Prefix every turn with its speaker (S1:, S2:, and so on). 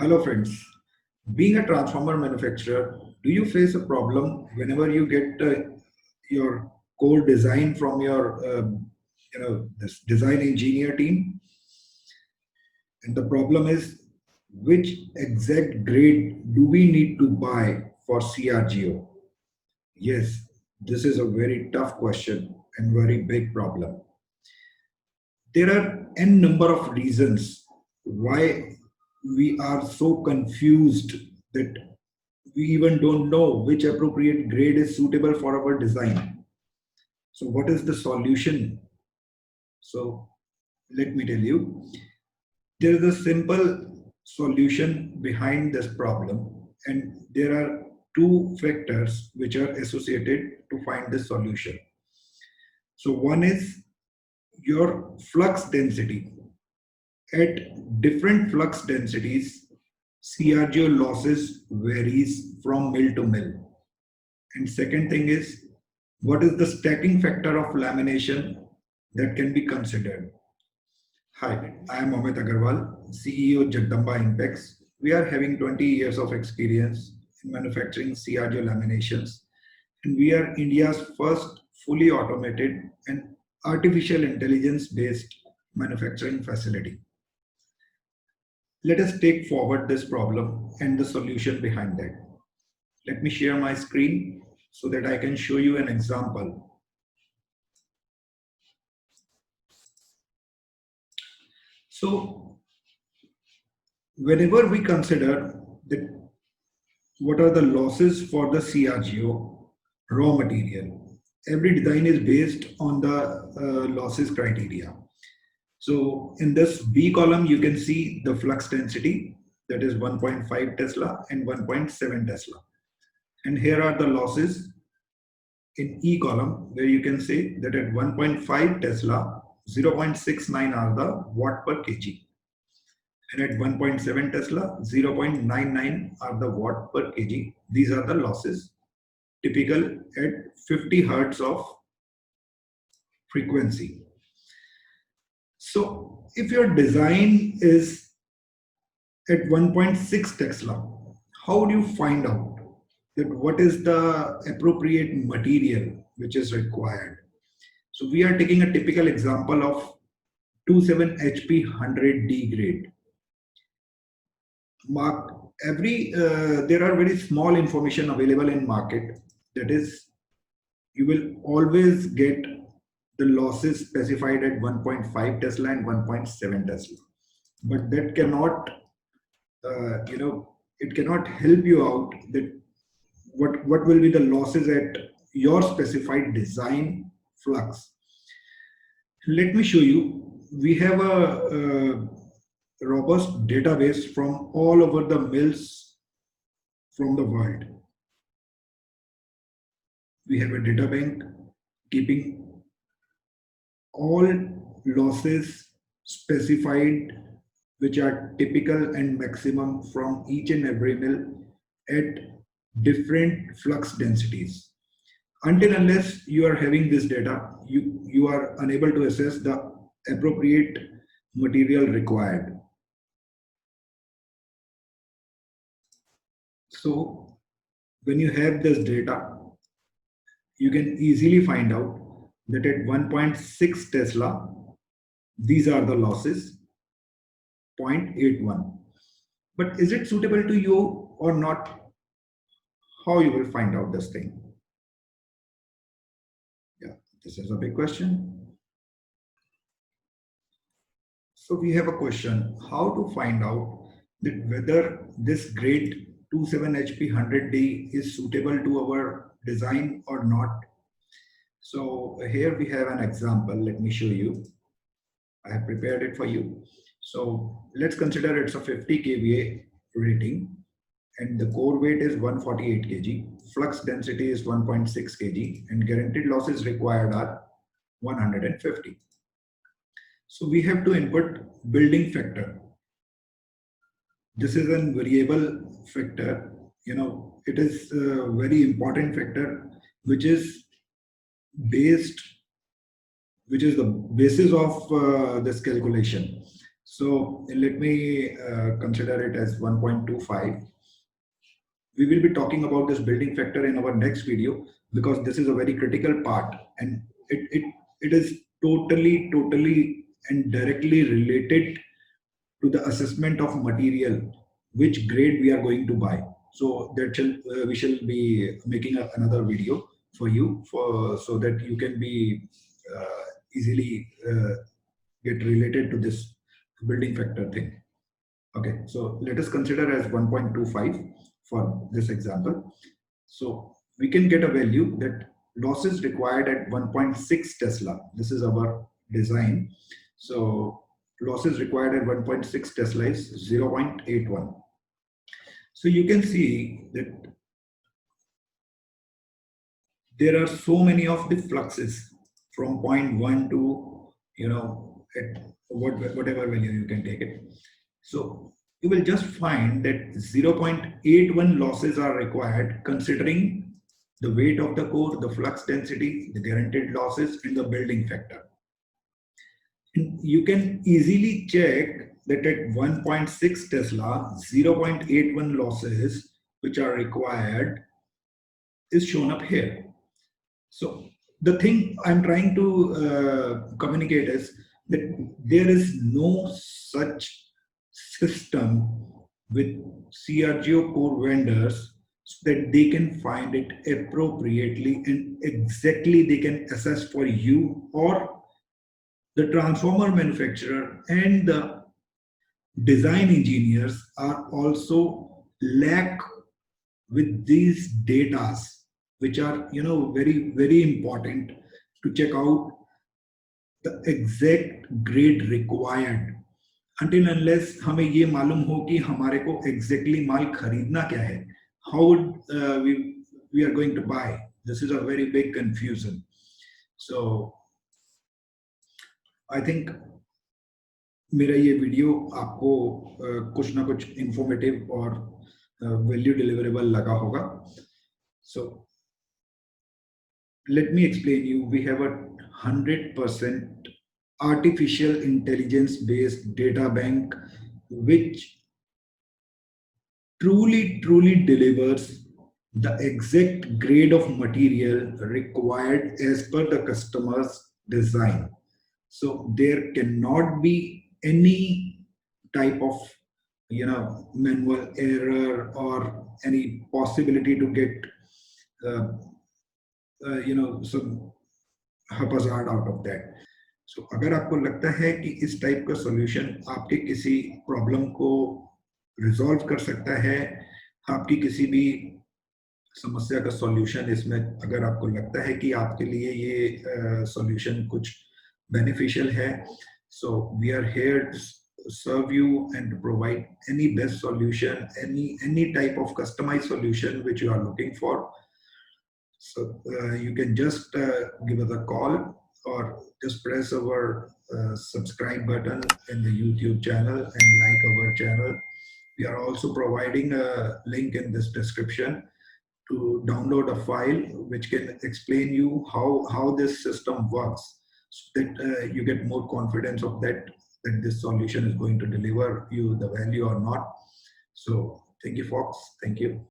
S1: Hello friends. Being a transformer manufacturer, do you face a problem whenever you get your core design from your this design engineer team? And the problem is, which exact grade do we need to buy for CRGO? Yes, this is a very tough question and very big problem. There are n number of reasons why we are so confused that we even don't know which appropriate grade is suitable for our design. So what is the solution? So let me tell you, there is a simple solution behind this problem, and there are two factors which are associated to find this solution. So one is your flux density. At different flux densities, CRGO losses varies from mill to mill. And second thing is, what is the stacking factor of lamination that can be considered? Hi, I am Amit Agarwal, CEO Jagdamba Impex. We are having 20 years of experience in manufacturing CRGO laminations, and we are India's first fully automated and artificial intelligence based manufacturing facility. Let us take forward this problem and the solution behind that. Let me share my screen so that I can show you an example. So, whenever we consider that what are the losses for the CRGO raw material, every design is based on the losses criteria. So in this B column, you can see the flux density, that is 1.5 Tesla and 1.7 Tesla. And here are the losses in E column, where you can say that at 1.5 Tesla, 0.69 are the watt per kg. And at 1.7 Tesla, 0.99 are the watt per kg. These are the losses typical at 50 hertz of frequency. So if your design is at 1.6 Tesla, how do you find out that what is the appropriate material which is required? So we are taking a typical example of 27 HP 100D grade. There are very small information available in market. That is, you will always get the losses specified at 1.5 Tesla and 1.7 Tesla. But that cannot, it cannot help you out that what will be the losses at your specified design flux. Let me show you. We have a robust database from all over the mills from the world. We have a data bank keeping all losses specified which are typical and maximum from each and every mill at different flux densities. Until unless you are having this data, you are unable to assess the appropriate material required. So when you have this data, you can easily find out that at 1.6 Tesla, these are the losses, 0.81. But is it suitable to you or not? How you will find out this thing? Yeah, this is a big question. So we have a question, how to find out that whether this grade 27 HP 100D is suitable to our design or not. So here we have an example. Let me show you. I have prepared it for you. So let's consider it's a 50 kVA rating and the core weight is 148 kg. Flux density is 1.6 kg and guaranteed losses required are 150. So we have to input building factor. This is a variable factor. It is a very important factor which is the basis of this calculation. So let me consider it as 1.25. We will be talking about this building factor in our next video, because this is a very critical part, and it is totally and directly related to the assessment of material, which grade we are going to buy. So that we shall be making another video for you, for so that you can be easily get related to this building factor thing. Okay, so let us consider as 1.25 for this example. So we can get a value that losses required at 1.6 Tesla. This is our design. So losses required at 1.6 Tesla is 0.81. So you can see that there are so many of the fluxes from point 1 to, at whatever value you can take it. So you will just find that 0.81 losses are required, considering the weight of the core, the flux density, the guaranteed losses, and the building factor. And you can easily check that at 1.6 Tesla, 0.81 losses which are required is shown up here. So the thing I'm trying to communicate is that there is no such system with CRGO core vendors so that they can find it appropriately and exactly they can assess for you, or the transformer manufacturer and the design engineers are also lack with these datas, which are very important to check out the exact grade required. Until unless हमें ये मालूम हो कि हमारे को exactly माल खरीदना क्या है, how would we are going to buy? This is a very big confusion. So I think मेरा ये वीडियो आपको कुछ ना कुछ इंफॉर्मेटिव और वैल्यू डिलीवरेबल लगा होगा. So let me explain you. We have a 100% artificial intelligence based data bank which truly delivers the exact grade of material required as per the customer's design. So there cannot be any type of manual error or any possibility to get some haphazard out of that. So अगर आपको लगता है कि इस type का solution आपके किसी problem को रिजॉल्व कर सकता है, आपकी किसी भी समस्या का सॉल्यूशन इसमें अगर आपको लगता है कि आपके लिए ये सॉल्यूशन कुछ beneficial है, so we are here to serve you and to provide any best solution, any type of customized solution which you are looking for. So you can just give us a call or just press our subscribe button in the YouTube channel and like our channel. We are also providing a link in this description to download a file which can explain you how this system works, so that you get more confidence of that this solution is going to deliver you the value or not. So thank you, folks. Thank you.